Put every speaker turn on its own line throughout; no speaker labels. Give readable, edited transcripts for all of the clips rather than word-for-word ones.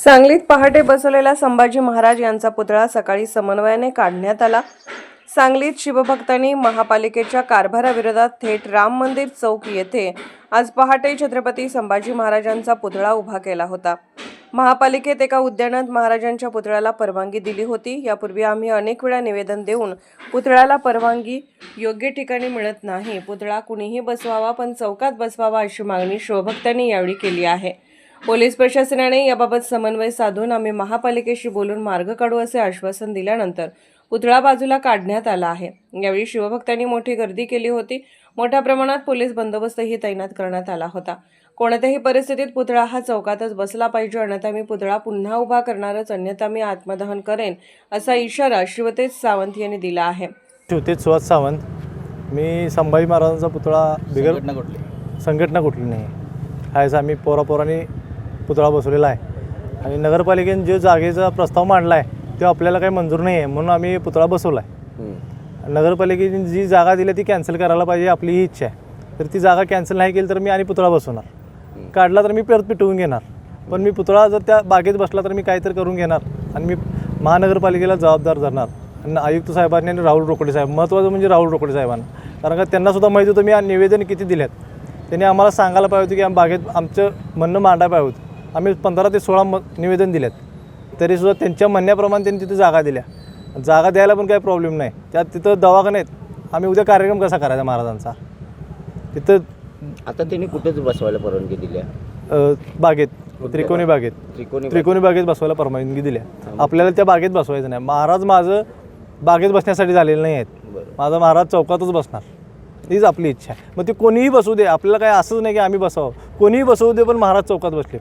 सांगलीत पहाटे बसवलेला संभाजी महाराज यांचा पुतळा सकाळी समन्वयाने काढण्यात आला। सांगलीत शिवभक्तांनी महापालिकेच्या कारभाराविरोधात थेट राम मंदिर चौक येथे आज पहाटे छत्रपती संभाजी महाराजांचा पुतळा उभा केला होता। महापालिकेत एका उद्यानात महाराजांच्या पुतळ्याला परवानगी दिली होती। यापूर्वी आम्ही अनेक वेळा निवेदन देऊन पुतळ्याला परवानगी योग्य ठिकाणी मिळत नाही, पुतळा कुणीही बसवावा पण चौकात बसवावा अशी मागणी शिवभक्तांनी यावेळी केली आहे। पोलीस प्रशासनाने याबाबत समन्वय साधून आम्ही महापालिकेशी बोलून मार्ग काढू असे आश्वासन दिल्यानंतर पुतळा बाजूला काढण्यात आला आहे। यावेळी शिवभक्तांनी मोठी गर्दी केली होती। मोठ्या प्रमाणात पोलीस बंदोबस्तही तैनात करण्यात आला होता। कोणत्याही परिस्थितीत पुतळा हा चौकातच बसला पाहिजे, अन्यथा मी पुतळा पुन्हा उभा करणारच, अन्यथा मी आत्मदहन करेन असा इशारा शिवतेज सावंत यांनी दिला आहे।
शिवतेज सुहास सावंत, मी संभाजी महाराजांचा पुतळा बिगर संघटना कुठली नाही आहेच आम्ही पोरापोरांनी पुतळा बसवलेला आहे आणि नगरपालिकेने जो जागेचा प्रस्ताव मांडला आहे तो आपल्याला काही मंजूर नाही आहे, म्हणून आम्ही पुतळा बसवला आहे। नगरपालिकेने जी जागा दिली ती कॅन्सल करायला पाहिजे, आपली ही इच्छा आहे। तर ती जागा कॅन्सल नाही केली तर मी आणि पुतळा बसवणार, काढला तर मी परत पिटवून घेणार, पण मी पुतळा जर त्या बागेत बसला तर मी काहीतरी करून घेणार आणि मी महानगरपालिकेला जबाबदार धरणार। आणि आयुक्त साहेबांनी आणि राहुल रोकडे साहेब, महत्त्वाचं म्हणजे राहुल रोकडे साहेबांना, कारण का त्यांनासुद्धा माहिती होतं मी निवेदन किती दिल्यात, त्यांनी आम्हाला सांगायला पाहिजे होतं की बागेत आमचं म्हणणं मांडायला पाहिजे होतं। आम्ही 15 ते 16 निवेदन दिल्यात, तरीसुद्धा त्यांच्या म्हणण्याप्रमाणे त्यांनी तिथे जागा दिल्या। जागा द्यायला पण काही प्रॉब्लेम नाही, त्यात तिथं दवाखान्यात आम्ही उद्या कार्यक्रम कसा करायचा महाराजांचा तिथं।
आता त्यांनी कुठेच बसवायला परवानगी दिल्या,
बागेत त्रिकोणी बागेत बसवायला परवानगी दिल्या। आपल्याला त्या बागेत बसवायचं नाही। महाराज माझं बागेत बसण्यासाठी झालेलं नाही आहेत, माझा महाराज चौकातच बसणार, हीच आपली इच्छा आहे। मग ते कोणीही बसू दे, आपल्याला काय असंच नाही की आम्ही बसावं, कोणीही बसवू दे पण महाराज चौकात बसले।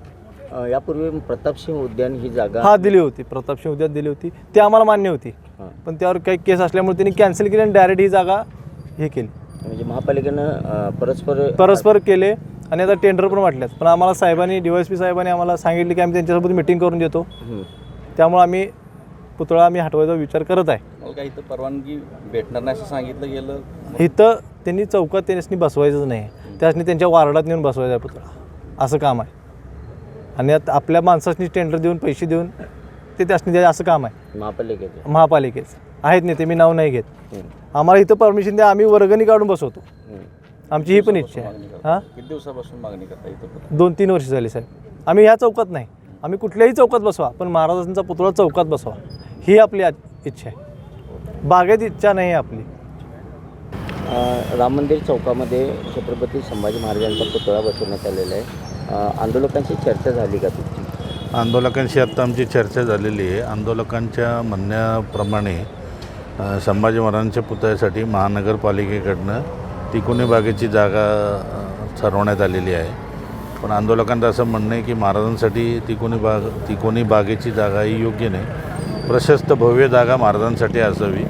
यापूर्वी प्रतापसिंह उद्यान ही जागा
हा दिली होती, प्रतापसिंह उद्यान दिली होती, ती आम्हाला मान्य होती, पण त्यावर काही केस असल्यामुळे त्यांनी कॅन्सल केली आणि डायरेक्ट ही जागा हे केली।
म्हणजे महापालिकेनं
परस्पर केले आणि आता टेंडर पण वाटल्यात, पण आम्हाला साहेबांनी DYSP साहेबांनी आम्हाला सांगितले की आम्ही त्यांच्यासोबत मिटिंग करून देतो, त्यामुळे आम्ही पुतळा हटवायचा विचार करत आहे।
काही इथं परवानगी भेटणार नाही असं सांगितलं गेलं,
इथं त्यांनी चौकात त्यांनी बसवायचंच नाही, त्यासनी त्यांच्या वार्डात नेऊन बसवायचा आहे पुतळा, असं काम आहे। आणि आपल्या माणसांनी टेंडर देऊन पैसे देऊन ते त्यासनी द्यायचं असं काम आहे महापालिकेचं आहेत नेते, मी नाव नाही घेत। आम्हाला इथं परमिशन द्या, आम्ही वर्गणी काढून बसवतो, आमची ही पण इच्छा आहे। हां,
किती दिवसापासून मागणी करता इथं?
2-3 वर्ष झाली साहेब। आम्ही ह्या चौकात नाही, आम्ही कुठल्याही चौकात बसवा, पण महाराजांचा पुतळा चौकात बसवा ही आपली इच्छा आहे, बागेत इच्छा नाही आहे आपली।
राम मंदिर चौकामध्ये छत्रपती संभाजी महाराजांचा पुतळा बसवण्यात आलेला आहे। आंदोलकांशी चर्चा झाली का तुमची?
आंदोलकांशी आत्ता आमची चर्चा झालेली आहे। आंदोलकांच्या म्हणण्याप्रमाणे संभाजी महाराजांच्या पुतळ्यासाठी महानगरपालिकेकडनं तिकोनी बागेची जागा ठरवण्यात आलेली आहे, पण आंदोलकांचं असं म्हणणं आहे की महाराजांसाठी तिकोनी बागेची जागा ही योग्य नाही, प्रशस्त भव्य जागा महाराजांसाठी असावी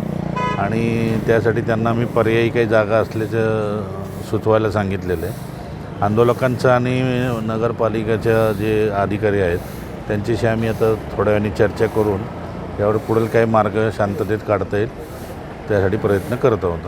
आणि त्यासाठी त्यांना आम्ही पर्यायी काही जागा असल्याचं सुचवायला सांगितलेलं आहे। आंदोलकांचं आणि नगरपालिकेच्या जे अधिकारी आहेत त्यांच्याशी आम्ही आता थोड्या वेळाने चर्चा करून यावर पुढील काही मार्ग शांततेत काढता येईल त्यासाठी प्रयत्न करत आहोत।